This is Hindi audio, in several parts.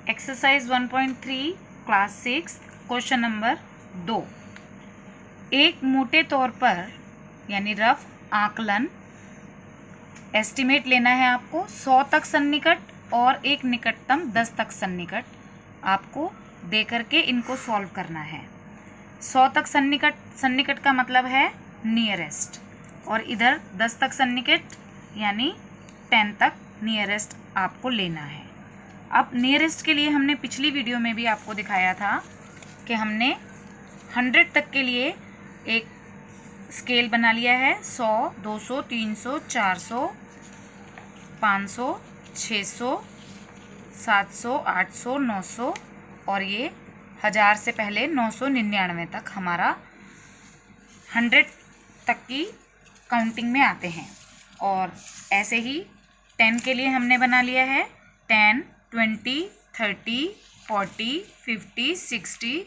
Exercise 1.3 class 6 question number 2। एक मोटे तौर पर यानी रफ आकलन एस्टिमेट लेना है आपको 100 तक सन्निकट और एक निकटतम 10 तक सन्निकट आपको दे करके इनको सॉल्व करना है। 100 तक सन्निकट का मतलब है नियरेस्ट, और इधर 10 तक सन्निकट यानी 10 तक नियरेस्ट आपको लेना है। अब नियरेस्ट के लिए हमने पिछली वीडियो में भी आपको दिखाया था कि हमने 100 तक के लिए एक स्केल बना लिया है। 100, 200, 300, 400, 500, 600, 700, 800, 900 और ये 1000 से पहले 999 तक हमारा 100 तक की काउंटिंग में आते हैं। और ऐसे ही 10 के लिए हमने बना लिया है 10, 20, 30, 40, 50, 60,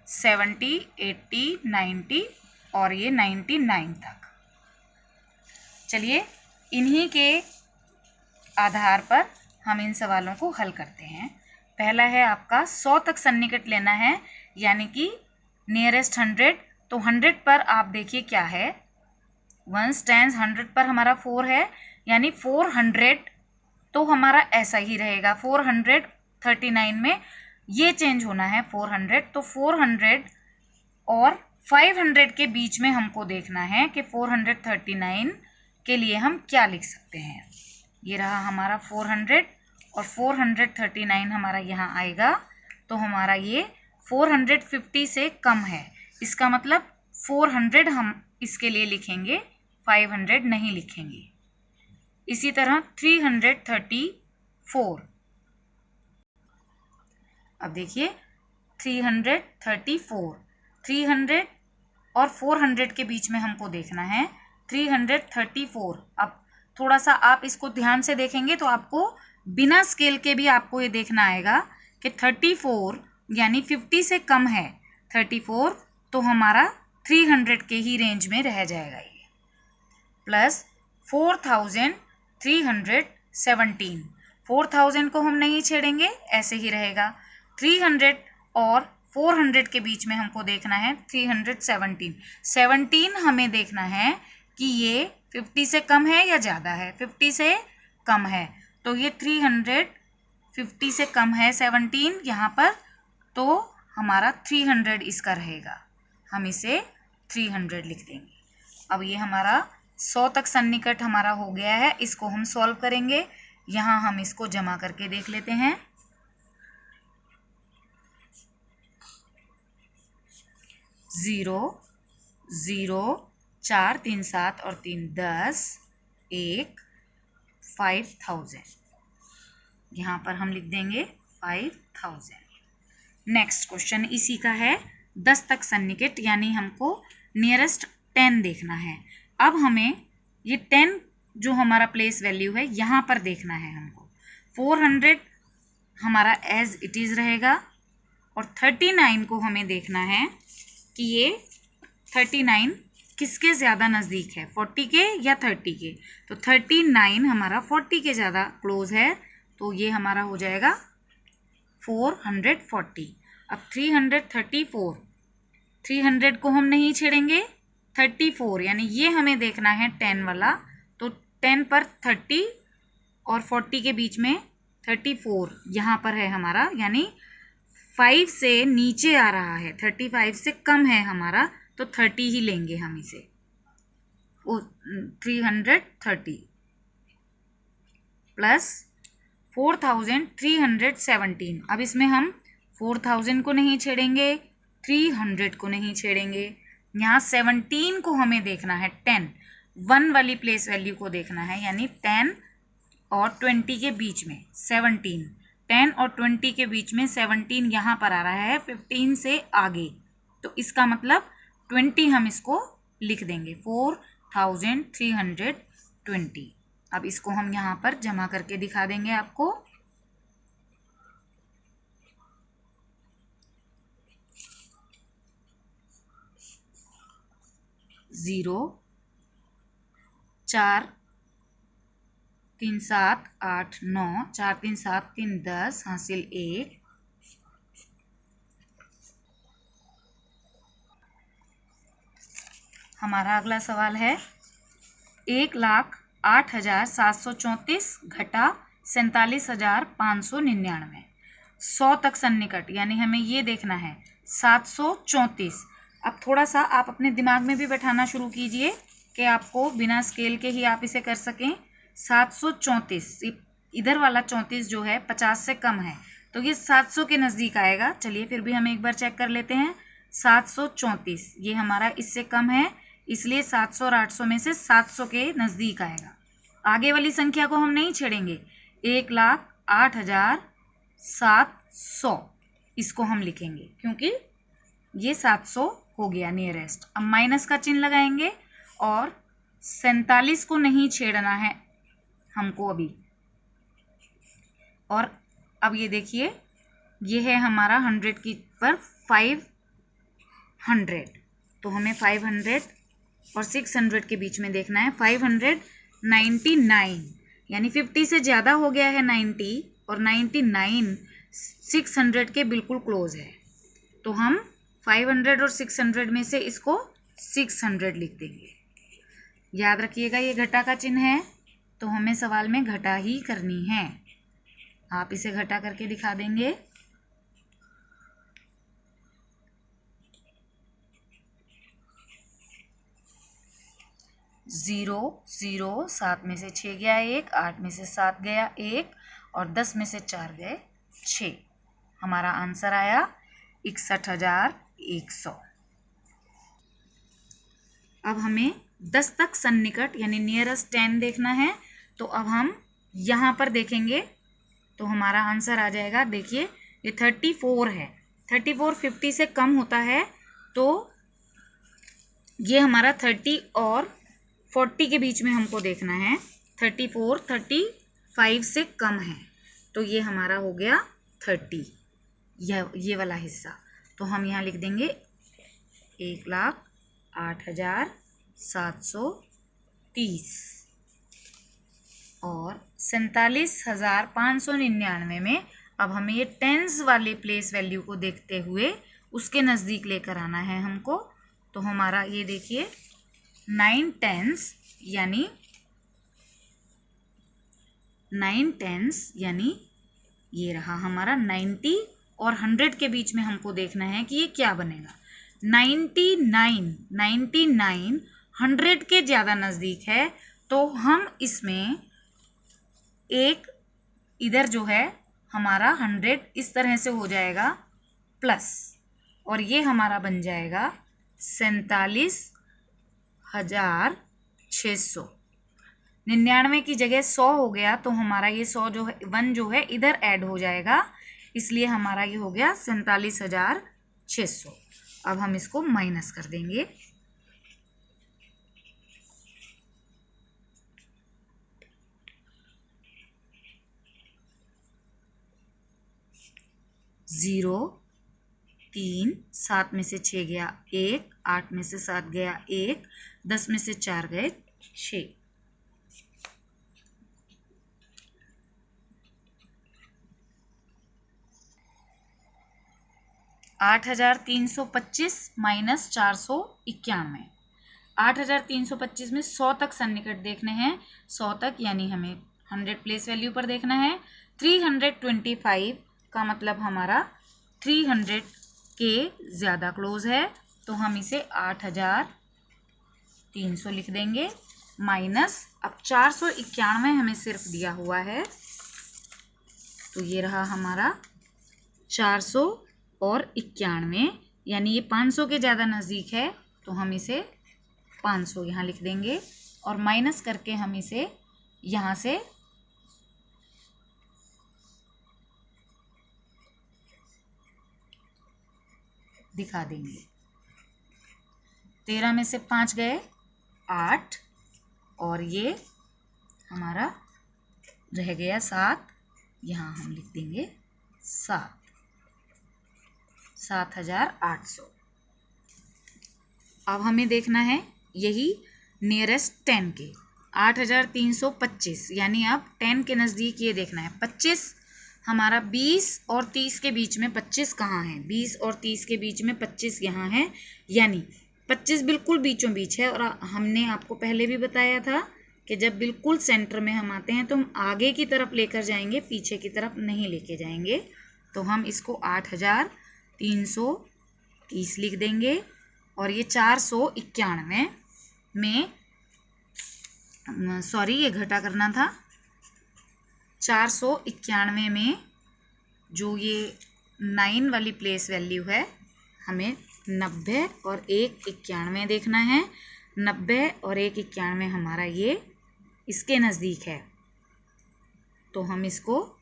70, 80, 90 और ये 99 तक। चलिए इन्हीं के आधार पर हम इन सवालों को हल करते हैं। पहला है आपका 100 तक सन्निकट लेना है यानी कि नियरेस्ट 100। तो 100 पर आप देखिए क्या है, 1 10 100 पर हमारा 4 है यानी 400 तो हमारा ऐसा ही रहेगा। 439 में ये चेंज होना है 400। तो 400 और 500 के बीच में हमको देखना है कि 439 के लिए हम क्या लिख सकते हैं। ये रहा हमारा 400 और 439 हमारा यहाँ आएगा। तो हमारा ये 450 से कम है, इसका मतलब 400 हम इसके लिए लिखेंगे, 500 नहीं लिखेंगे। इसी तरह 334। अब देखिए 334, 300 और 400 के बीच में हमको देखना है 334। अब थोड़ा सा आप इसको ध्यान से देखेंगे तो आपको बिना स्केल के भी आपको ये देखना आएगा कि 34 यानी 50 से कम है 34, तो हमारा 300 के ही रेंज में रह जाएगा ये। प्लस 4317, 4000 को हम नहीं छेड़ेंगे, ऐसे ही रहेगा। 300 और 400 के बीच में हमको देखना है 317। 17 हमें देखना है कि ये 50 से कम है या ज़्यादा है। 50 से कम है तो ये 350 से कम है 17 यहाँ पर, तो हमारा 300 इसका रहेगा, हम इसे 300 लिख देंगे। अब ये हमारा 100 तक सन्निकट हमारा हो गया है, इसको हम सॉल्व करेंगे। यहाँ हम इसको जमा करके देख लेते हैं। 0, 0, 4 3 7 और 3 10, 1, 5000 यहाँ पर हम लिख देंगे 5000। नेक्स्ट क्वेश्चन इसी का है 10 तक सन्निकट यानी हमको नियरेस्ट 10 देखना है। अब हमें ये 10 जो हमारा प्लेस वैल्यू है यहाँ पर देखना है हमको। 400 हमारा एज इट इज़ रहेगा और 39 को हमें देखना है कि ये 39 किसके ज़्यादा नज़दीक है, 40 के या 30 के। तो 39 हमारा 40 के ज़्यादा क्लोज है, तो ये हमारा हो जाएगा 440। अब 334, 300 को हम नहीं छेड़ेंगे, 34 यानी ये हमें देखना है 10 वाला। तो 10 पर 30 और 40 के बीच में 34 यहाँ पर है हमारा, यानी 5 से नीचे आ रहा है, 35 से कम है हमारा, तो 30 ही लेंगे हम इसे। 330 प्लस 4317। अब इसमें हम 4000 को नहीं छेड़ेंगे, 300 को नहीं छेड़ेंगे, यहाँ 17 को हमें देखना है, 10 1 वाली प्लेस वैल्यू को देखना है, यानी 10 और 20 के बीच में 17, 10 और 20 के बीच में 17 यहाँ पर आ रहा है 15 से आगे, तो इसका मतलब 20 हम इसको लिख देंगे, 4320। अब इसको हम यहाँ पर जमा करके दिखा देंगे आपको। 0, 4 3 7 8 9, 4 3 7 3 10 हासिल 1, हमारा अगला सवाल है 1,08,734 घटा 47,599। 100 तक सन्निकट यानी हमें ये देखना है 734। अब थोड़ा सा आप अपने दिमाग में भी बैठाना शुरू कीजिए कि आपको बिना स्केल के ही आप इसे कर सकें। 734, इधर वाला 34 जो है 50 से कम है तो ये 700 के नज़दीक आएगा। चलिए फिर भी हम एक बार चेक कर लेते हैं। 734 ये हमारा इससे कम है, इसलिए 700 और 800 में से 700 के नज़दीक आएगा। आगे वाली संख्या को हम नहीं छेड़ेंगे। 1,08,700 इसको हम लिखेंगे क्योंकि ये 700 हो गया नियरेस्ट। अब माइनस का चिन्ह लगाएंगे और 47 को नहीं छेड़ना है हमको अभी। और अब ये देखिए ये है हमारा 100 की पर 500, तो हमें 500 और 600 के बीच में देखना है। 599 यानी 50 से ज़्यादा हो गया है 90, और 99 600 के बिल्कुल क्लोज है। तो हम 500 और 600 में से इसको 600 लिख देंगे। याद रखिएगा ये घटा का चिन्ह है तो हमें सवाल में घटा ही करनी है। आप इसे घटा करके दिखा देंगे। ज़ीरो ज़ीरो, 7 में से 6 गया 1, 8 में से 7 गया 1 और 10 में से 4 गए 6। हमारा आंसर आया 61,100। अब हमें 10 तक सन्निकट यानी नियरेस्ट 10 देखना है। तो अब हम यहाँ पर देखेंगे तो हमारा आंसर आ जाएगा। देखिए ये 34 है। 34 50 से कम होता है तो ये हमारा 30 और 40 के बीच में हमको देखना है। 34 35 से कम है तो ये हमारा हो गया 30, ये वाला हिस्सा। तो हम यहाँ लिख देंगे 1,08,730 और 47,599 में अब हमें ये टेंस वाले प्लेस वैल्यू को देखते हुए उसके नज़दीक लेकर आना है हमको। तो हमारा ये देखिए 9 टेंस यानी ये रहा हमारा 90 और 100 के बीच में हमको देखना है कि ये क्या बनेगा। 99 100 के ज़्यादा नज़दीक है तो हम इसमें एक इधर जो है हमारा 100 इस तरह से हो जाएगा प्लस, और ये हमारा बन जाएगा 47,600। 99 की जगह 100 हो गया तो हमारा ये 100 जो है 1 जो है इधर ऐड हो जाएगा, इसलिए हमारा ये हो गया 47,600। अब हम इसको माइनस कर देंगे। ज़ीरो 3, 7 में से 6 गया 1, 8 में से 7 गया 1, 10 में से 4 गए 6। 8,325 माइनस 491। 8,325 में 100 तक सन्निकट देखने हैं। 100 तक यानी हमें 100 प्लेस वैल्यू पर देखना है। 325 का मतलब हमारा 300 के ज़्यादा क्लोज है तो हम इसे 8,300 लिख देंगे। माइनस अब 491 हमें सिर्फ दिया हुआ है तो ये रहा हमारा 491 यानी ये 500 के ज़्यादा नज़दीक है तो हम इसे 500 यहाँ लिख देंगे और माइनस करके हम इसे यहाँ से दिखा देंगे। 13 में से 5 गए 8 और ये हमारा रह गया 7, यहाँ हम लिख देंगे 7,800। अब हमें देखना है यही नियरेस्ट 10 के 8,325 यानी अब 10 के नज़दीक ये देखना है। 25 हमारा 20 और 30 के बीच में 25 कहाँ है? 20 और 30 के बीच में 25 यहाँ है, यानी 25 बिल्कुल बीचों बीच है, और हमने आपको पहले भी बताया था कि जब बिल्कुल सेंटर में हम आते हैं तो हम आगे की तरफ लेकर जाएंगे, पीछे की तरफ नहीं लेके जाएंगे। तो हम इसको 8330 लिख देंगे, और ये 491 में, सॉरी ये घटा करना था, 491 में जो ये 9 वाली प्लेस वैल्यू है, हमें 90 और 191 देखना है। 90 और 191 हमारा ये इसके नज़दीक है, तो हम इसको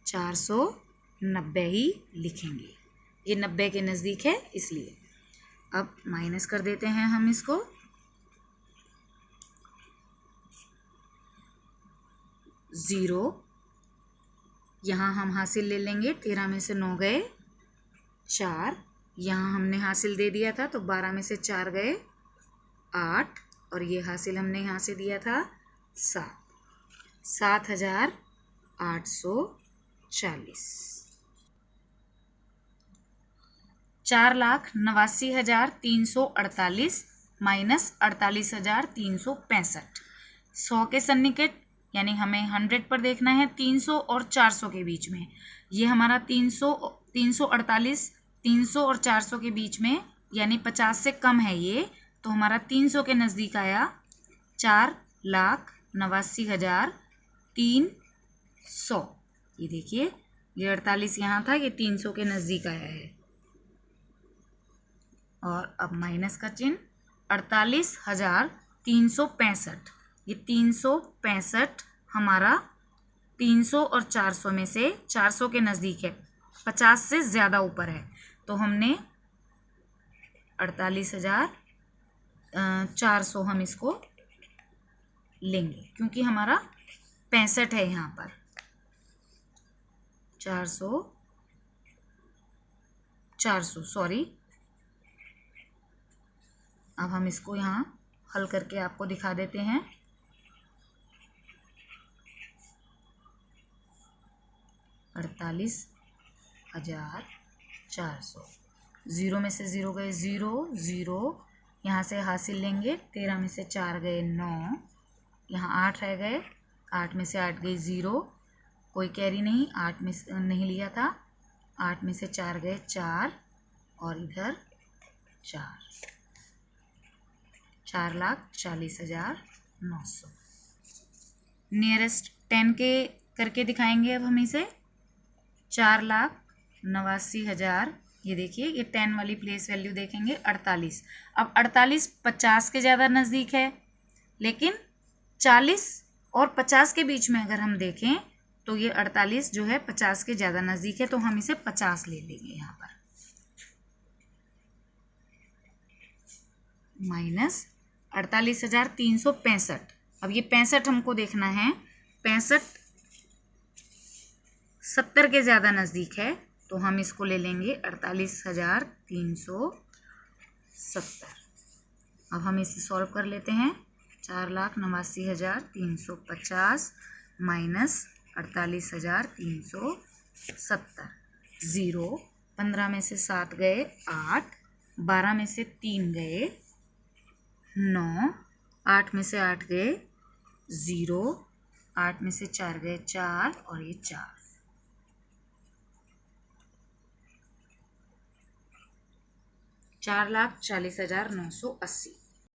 490 ही लिखेंगे। ये 90 के नज़दीक है इसलिए। अब माइनस कर देते हैं हम इसको। 0 यहाँ हम हासिल ले लेंगे, 13 में से 9 गए 4, यहाँ हमने हासिल दे दिया था तो 12 में से 4 गए 8, और ये हासिल हमने यहाँ से दिया था 7,840। 4,89,348 माइनस 48,365। 100 के सन्निकट, यानी हमें 100 पर देखना है 300 और 400 के बीच में। ये हमारा 348 300 और 400 के बीच में, यानी 50 से कम है ये, तो हमारा 300 के नज़दीक आया। 4,89,300। ये देखिए, ये 48 यहाँ था, ये 300 के नज़दीक आया है। और अब माइनस का चिन्ह, 48,365। ये 365 हमारा 300 और 400 में से 400 के नज़दीक है, 50 से ज़्यादा ऊपर है, तो हमने 48,400 हम इसको लेंगे, क्योंकि हमारा 65 है यहाँ पर। 400 सॉरी। अब हम इसको यहाँ हल करके आपको दिखा देते हैं। 48,400, 0 में से 0 गए 0 0, यहाँ से हासिल लेंगे, 13 में से 4 गए 9, यहाँ 8 रह गए, 8 में से 8 गई 0, कोई कैरी नहीं, 8 में से नहीं लिया था, 8 में से 4 गए 4, और इधर 4, 4,40,900। नियरेस्ट 10 के करके दिखाएंगे अब हम इसे। 4,89,000, ये देखिए, ये 10 वाली प्लेस वैल्यू देखेंगे 48। अब 48 50 के ज़्यादा नज़दीक है, लेकिन 40 और 50 के बीच में अगर हम देखें तो ये 48 जो है 50 के ज़्यादा नज़दीक है, तो हम इसे 50 ले लेंगे यहाँ पर। माइनस 48,365। अब ये 65 हमको देखना है, 65 70 के ज़्यादा नज़दीक है, तो हम इसको ले लेंगे 48,370। अब हम इसे सॉल्व कर लेते हैं। 4,89,350 माइनस 48,370। 0, 15 में से 7 गए 8, 12 में से 3 गए 9, 8 में से 8 गए 0, 8 में से 4 गए 4, और ये 4। 4,40,980।